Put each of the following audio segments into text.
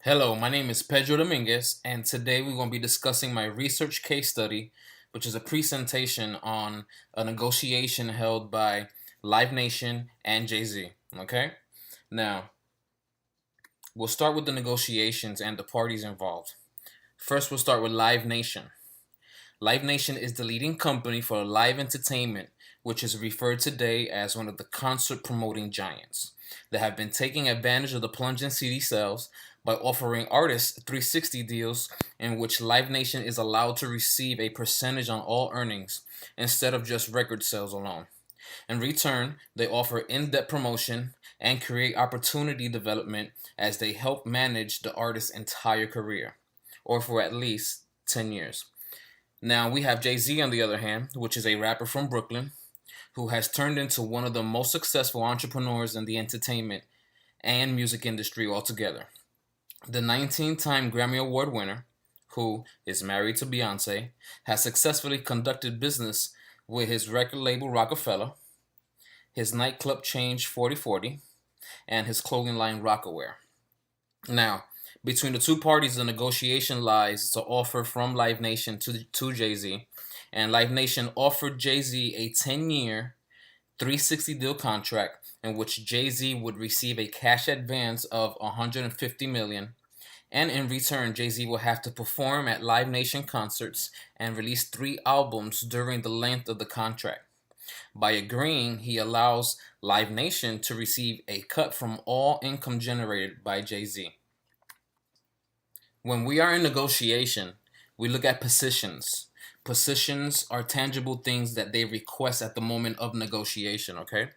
Hello, my name is Pedro Dominguez, and today we're going to be discussing my research case study, which is a presentation on a negotiation held by Live Nation and Jay-Z. Okay? Now, we'll start with the negotiations and the parties involved. First, we'll start with Live Nation. Live Nation is the leading company for live entertainment, which is referred today as one of the concert promoting giants. They have been taking advantage of the plunge in CD sales by offering artists 360 deals in which Live Nation is allowed to receive a percentage on all earnings instead of just record sales alone. In return, they offer in depth promotion and create opportunity development as they help manage the artist's entire career, or for at least 10 years. Now we have Jay Z on the other hand, which is a rapper from Brooklyn who has turned into one of the most successful entrepreneurs in the entertainment and music industry altogether. The 19-time Grammy Award winner, who is married to Beyonce, has successfully conducted business with his record label Rockefeller, his nightclub chain 4040, and his clothing line Rockaware. Now, between the two parties, the negotiation lies to offer from Live Nation to Jay Z, and Live Nation offered Jay Z a 10-year, 360 deal contract in which Jay Z would receive a cash advance of 150 million, and in return, Jay Z will have to perform at Live Nation concerts and release 3 albums during the length of the contract. By agreeing, he allows Live Nation to receive a cut from all income generated by Jay Z. When we are in negotiation, we look at positions. Positions are tangible things that they request at the moment of negotiation, okay?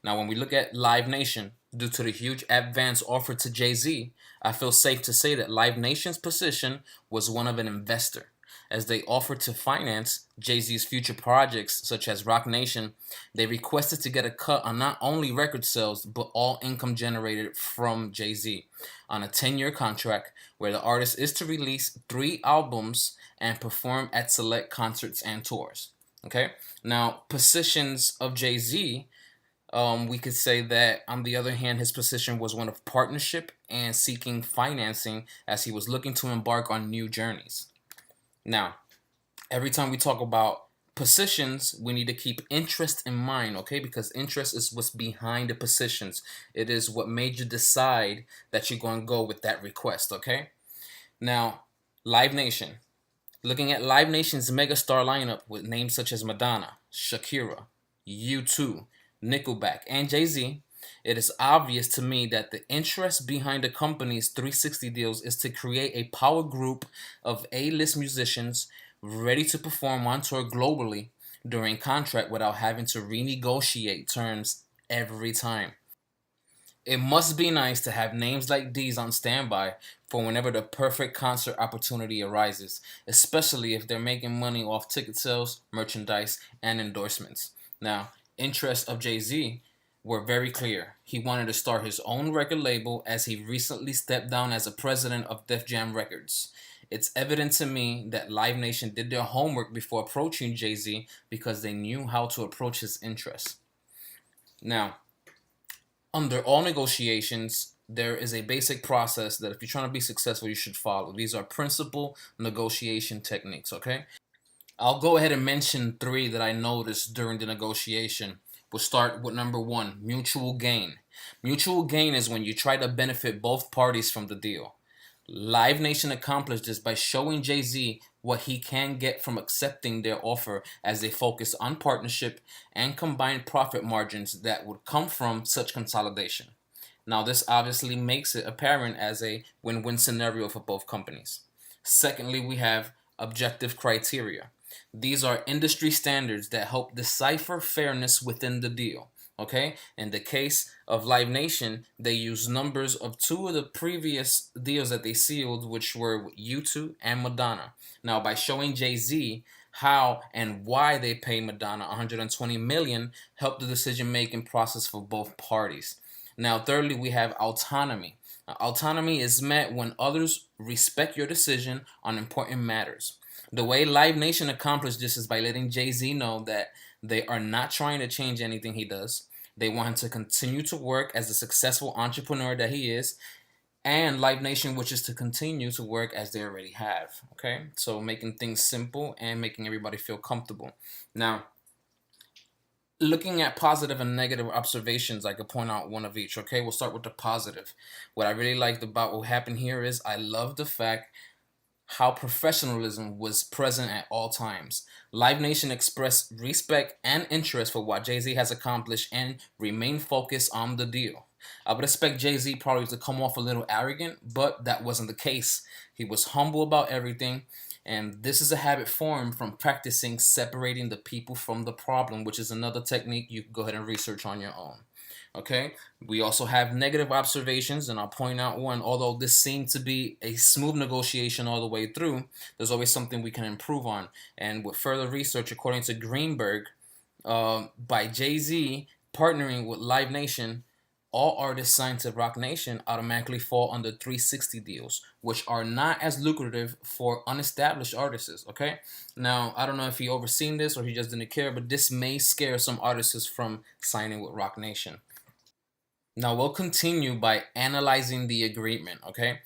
Now, when we look at Live Nation, due to the huge advance offered to Jay Z, I feel safe to say that Live Nation's position was one of an investor, as they offered to finance Jay Z's future projects such as Rock Nation. They requested to get a cut on not only record sales, but all income generated from Jay Z on a 10-year contract where the artist is to release 3 albums and perform at select concerts and tours. Okay, now positions of Jay Z, we could say that on the other hand, his position was one of partnership and seeking financing as he was looking to embark on new journeys. Now, every time we talk about positions, we need to keep interest in mind, okay? Because interest is what's behind the positions. It is what made you decide that you're going to go with that request, okay? Now, Live Nation. Looking at Live Nation's megastar lineup with names such as Madonna, Shakira, U2, Nickelback, and Jay Z, it is obvious to me that the interest behind the company's 360 deals is to create a power group of A-list musicians ready to perform on tour globally during contract without having to renegotiate terms every time. It must be nice to have names like these on standby for whenever the perfect concert opportunity arises, especially if they're making money off ticket sales, merchandise, and endorsements. Now, interests of Jay-Z were very clear. He wanted to start his own record label as he recently stepped down as a president of Def Jam Records. It's evident to me that Live Nation did their homework before approaching Jay-Z because they knew how to approach his interests. Now, under all negotiations, there is a basic process that if you're trying to be successful, you should follow. These are principal negotiation techniques, okay? I'll go ahead and mention 3 that I noticed during the negotiation. We'll start with number 1, mutual gain. Mutual gain is when you try to benefit both parties from the deal. Live Nation accomplished this by showing Jay Z what he can get from accepting their offer as they focus on partnership and combined profit margins that would come from such consolidation. Now, this obviously makes it apparent as a win win scenario for both companies. Secondly, we have objective criteria. These are industry standards that help decipher fairness within the deal. Okay, in the case of Live Nation, they use numbers of 2 of the previous deals that they sealed, which were U2 and Madonna. Now, by showing Jay Z how and why they paid Madonna 120 million, helped the decision making process for both parties. Now, thirdly, we have autonomy. Now, autonomy is met when others respect your decision on important matters. The way Live Nation accomplished this is by letting Jay Z know that they are not trying to change anything he does. They want him to continue to work as the successful entrepreneur that he is, and Live Nation, which is to continue to work as they already have. Okay, so making things simple and making everybody feel comfortable. Now, looking at positive and negative observations, I could point out one of each. Okay, we'll start with the positive. What I really liked about what happened here is I love the fact how professionalism was present at all times. Live Nation expressed respect and interest for what Jay-Z has accomplished and remain focused on the deal. I would expect Jay-Z probably to come off a little arrogant, but that wasn't the case. He was humble about everything, and this is a habit formed from practicing separating the people from the problem, which is another technique you can go ahead and research on your own. Okay, we also have negative observations, and I'll point out one. Although this seemed to be a smooth negotiation all the way through, there's always something we can improve on. And with further research, according to Greenberg, by Jay-Z partnering with Live Nation, all artists signed to Roc Nation automatically fall under 360 deals, which are not as lucrative for unestablished artists. Okay, now I don't know if he overseen this or he just didn't care, but this may scare some artists from signing with Roc Nation. Now we'll continue by analyzing the agreement, okay?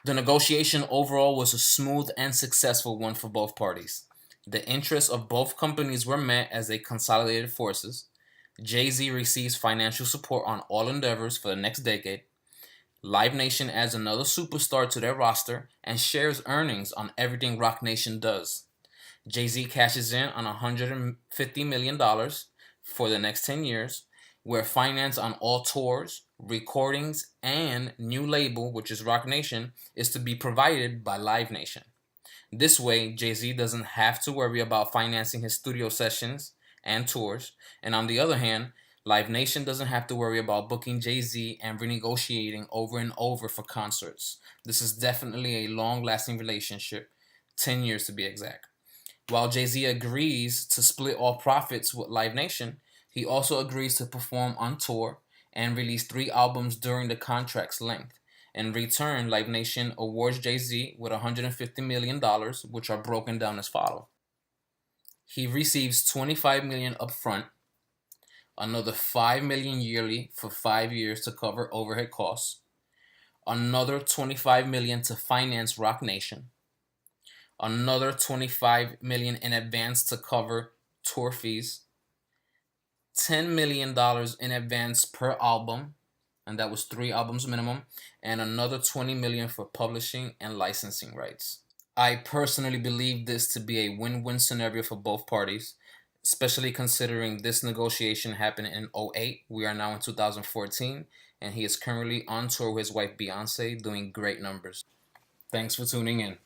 The negotiation overall was a smooth and successful one for both parties. The interests of both companies were met as they consolidated forces. Jay-Z receives financial support on all endeavors for the next decade. Live Nation adds another superstar to their roster and shares earnings on everything Roc Nation does. Jay-Z cashes in on $150 million for the next 10 years, where finance on all tours, recordings, and new label, which is Roc Nation, is to be provided by Live Nation. This way, Jay-Z doesn't have to worry about financing his studio sessions and tours, and on the other hand, Live Nation doesn't have to worry about booking Jay-Z and renegotiating over and over for concerts. This is definitely a long-lasting relationship, 10 years to be exact. While Jay-Z agrees to split all profits with Live Nation, he also agrees to perform on tour and release 3 albums during the contract's length. In return, Live Nation awards Jay-Z with $150 million, which are broken down as follows. He receives $25 million upfront, another $5 million yearly for 5 years to cover overhead costs, another $25 million to finance Roc Nation, another $25 million in advance to cover tour fees, $10 million in advance per album, and that was 3 albums minimum, and another $20 million for publishing and licensing rights. I personally believe this to be a win-win scenario for both parties, especially considering this negotiation happened in 2008. We are now in 2014, and he is currently on tour with his wife Beyonce doing great numbers. Thanks for tuning in.